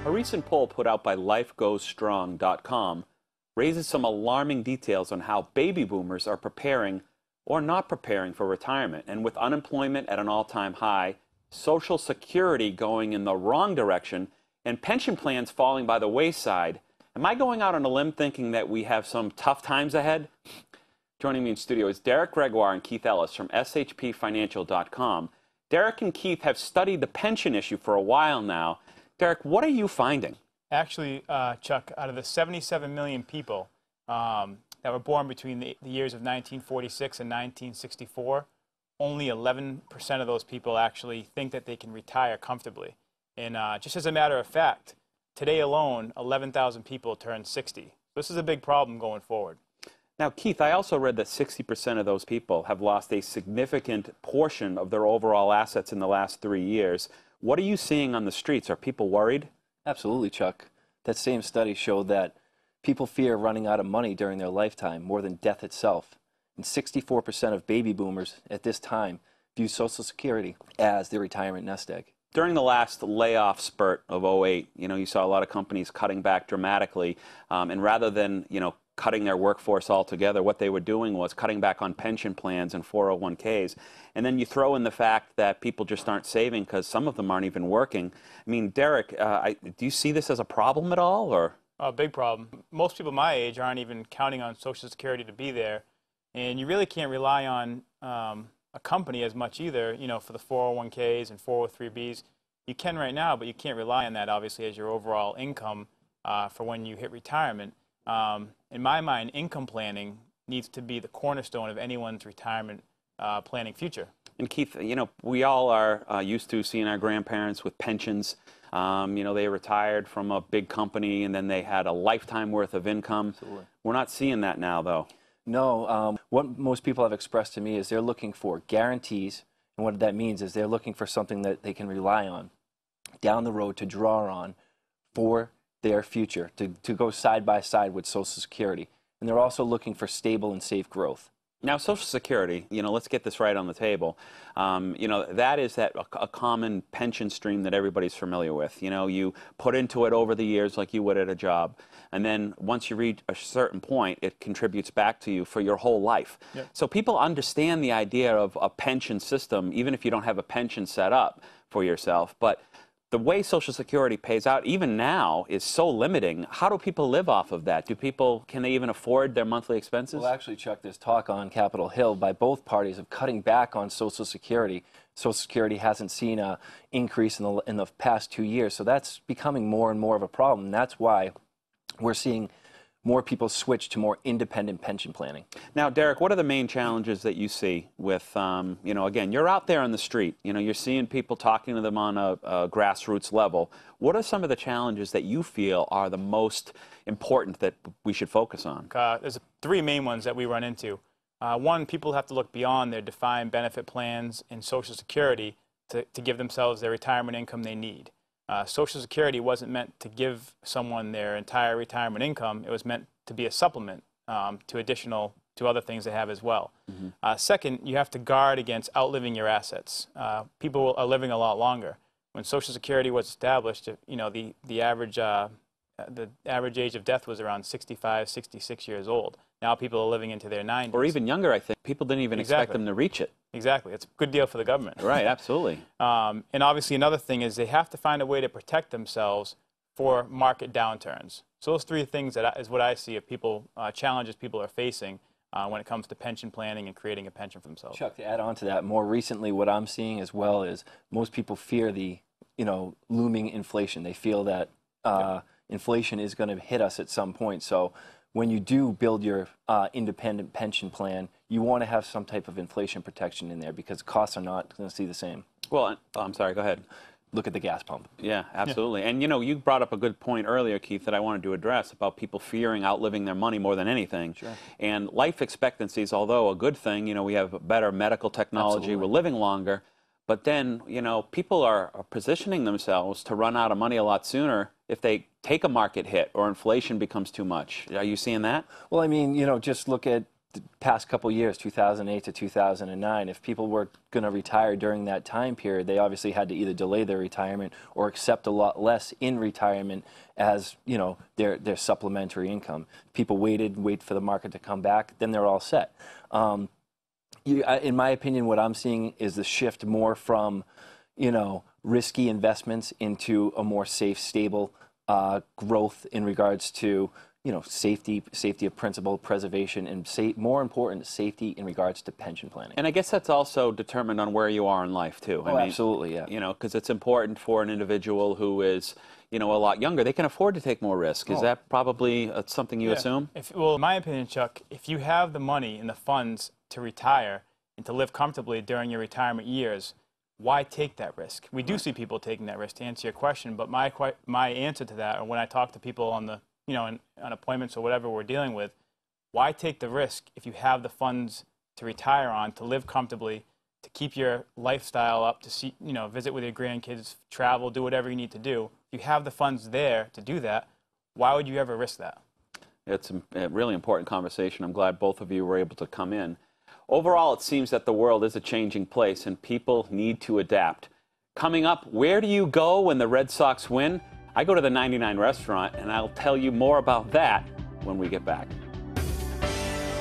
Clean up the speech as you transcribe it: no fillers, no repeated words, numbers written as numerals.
A recent poll put out by lifegoesstrong.com raises some alarming details on how baby boomers are preparing or not preparing for retirement. And with unemployment at an all-time high, Social Security going in the wrong direction, and pension plans falling by the wayside, am I going out on a limb thinking that we have some tough times ahead? Joining me in studio is Gregoire and Keith Ellis from SHP Derek and Keith have studied the pension issue for a while now. Derek, what are you finding? Actually, Chuck, out of the 77 million people that were born between the years of 1946 and 1964, only 11% of those people actually think that they can retire comfortably. And just as a matter of fact, today alone, 11,000 people turn 60. This is a big problem going forward. Now, Keith, I also read that 60% of those people have lost a significant portion of their overall assets in the last 3 years. What are you seeing on the streets? Are people worried? Absolutely, Chuck. That same study showed that people fear running out of money during their lifetime more than death itself. And 64% of baby boomers at this time view Social Security as their retirement nest egg. During the last layoff spurt of '08, you saw a lot of companies cutting back dramatically, and rather than, cutting their workforce altogether, what they were doing was cutting back on pension plans and 401ks. And then you throw in the fact that people just aren't saving because some of them aren't even working. I mean, Derek, do you see this as a problem at all, or? A big problem. Most people my age aren't even counting on Social Security to be there. And you really can't rely on a company as much either, for the 401ks and 403bs. You can right now, but you can't rely on that, obviously, as your overall income for when you hit retirement. In my mind, income planning needs to be the cornerstone of anyone's retirement planning future. And Keith, we all are used to seeing our grandparents with pensions. They retired from a big company and then they had a lifetime worth of income. Absolutely. We're not seeing that now, though. No, what most people have expressed to me is they're looking for guarantees, and what that means is they're looking for something that they can rely on down the road to draw on for their future, to go side by side with Social Security. And they're also looking for stable and safe growth. Now, Social Security, let's get this right on the table. That is a common pension stream that everybody's familiar with. You put into it over the years like you would at a job. And then once you reach a certain point, it contributes back to you for your whole life. Yep. So people understand the idea of a pension system, even if you don't have a pension set up for yourself. But the way Social Security pays out, even now, is so limiting. How do people live off of that? Can they even afford their monthly expenses? Well, actually, Chuck, there's talk on Capitol Hill by both parties of cutting back on Social Security. Social Security hasn't seen an increase in the past 2 years, so that's becoming more and more of a problem. And that's why we're seeing more people switch to more independent pension planning. Now, Derek, what are the main challenges that you see with, again, you're out there on the street, you're seeing people, talking to them on a grassroots level. What are some of the challenges that you feel are the most important that we should focus on? There's 3 main ones that we run into. One, people have to look beyond their defined benefit plans in Social Security to give themselves their retirement income they need. Social Security wasn't meant to give someone their entire retirement income. It was meant to be a supplement to other things they have as well. Mm-hmm. Second, you have to guard against outliving your assets. People are living a lot longer. When Social Security was established, the average age of death was around 65, 66 years old. Now people are living into their 90s. Or even younger, I think. People didn't even expect them to reach it. Exactly. It's a good deal for the government. Right, absolutely. And obviously another thing is they have to find a way to protect themselves for market downturns. So those 3 things is what I see of challenges people are facing when it comes to pension planning and creating a pension for themselves. Chuck, to add on to that, more recently what I'm seeing as well is most people fear the looming inflation. They feel that inflation is going to hit us at some point. So when you do build your independent pension plan, you want to have some type of inflation protection in there because costs are not going to stay the same. Well, I'm sorry, go ahead. Look at the gas pump. Yeah, absolutely. Yeah. And you brought up a good point earlier, Keith, that I wanted to address about people fearing outliving their money more than anything. Sure. And life expectancies, although a good thing, we have better medical technology, Absolutely. We're living longer. But then, people are positioning themselves to run out of money a lot sooner if they take a market hit or inflation becomes too much. Are you seeing that? Well, I mean, just look at the past couple years, 2008 to 2009, if people were going to retire during that time period, they obviously had to either delay their retirement or accept a lot less in retirement as, you know, their supplementary income. People wait for the market to come back, then they're all set. In my opinion, what I'm seeing is the shift more from, you know, risky investments into a more safe, stable growth in regards to, you know, safety of principal preservation, and more important, safety in regards to pension planning. And I guess that's also determined on where you are in life too. I mean, absolutely, yeah. You know, because it's important for an individual who is, you know, a lot younger. They can afford to take more risk. Is that probably something you assume? Well, in my opinion, Chuck, if you have the money and the funds to retire and to live comfortably during your retirement years, why take that risk? We do see people taking that risk, to answer your question, but my answer to that, or when I talk to people on the, you know, on appointments or whatever we're dealing with, why take the risk if you have the funds to retire on, to live comfortably, to keep your lifestyle up, to see, you know, visit with your grandkids, travel, do whatever you need to do. If you have the funds there to do that, why would you ever risk that? It's a really important conversation. I'm glad both of you were able to come in. Overall, it seems that the world is a changing place and people need to adapt. Coming up, where do you go when the Red Sox win? I go to the 99 restaurant, and I'll tell you more about that when we get back.